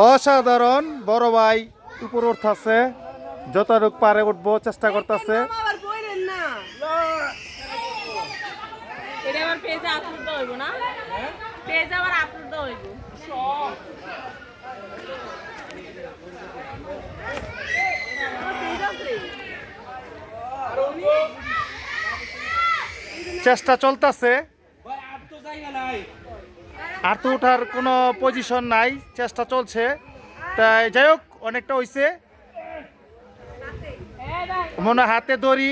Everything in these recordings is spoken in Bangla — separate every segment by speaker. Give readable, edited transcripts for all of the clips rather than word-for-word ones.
Speaker 1: অসাধারণ বড় ভাই উপর উঠতেছে, যতটুক পারে উঠবো চেষ্টা করতেছে। চেষ্টা চলতেছে, আর তো ওঠার কোনো পজিশন নাই, চেষ্টা চলছে। তাই যাই হোক, অনেকটা হইছে, মনে হয় হাতে দড়ি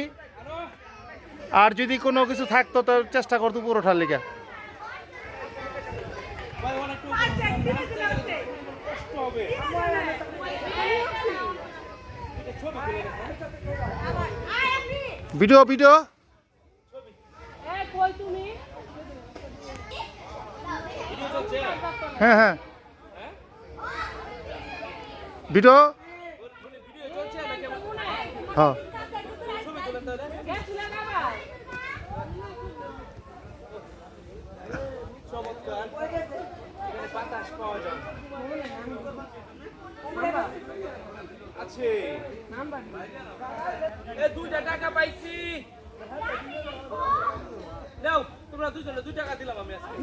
Speaker 1: আর যদি কোনো কিছু থাকতো তো চেষ্টা করতো পুরো ওঠার লিগা। ভিডিও ভিডিও হ্যাঁ হ্যাঁ ভিডিও হ্যাঁ।
Speaker 2: আছে 2টা টাকা পাইছি, নাও তোমরা দুজনে 2 টাকা দিলাম আমি আজকে।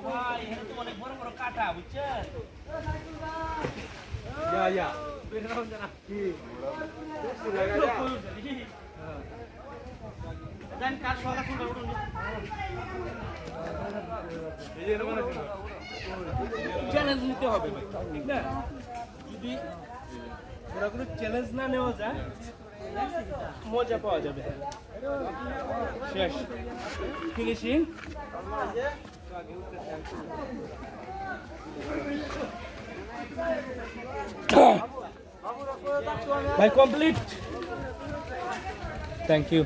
Speaker 2: ভাই এখানে তো অনেক বড় বড় কাটা বুঝছেন। ইয়া বেরাও জানা কি দেন কার সলা শুনতে উঠুন। চ্যালেঞ্জ নিতে হবে ভাই, ঠিক না? যদি ওরা কোনো চ্যালেঞ্জ না নেওয়া যায় মজা পাওয়া যাবে। শেষ ফিনিশিং। ভাই কমপ্লিট, থ্যাংক ইউ।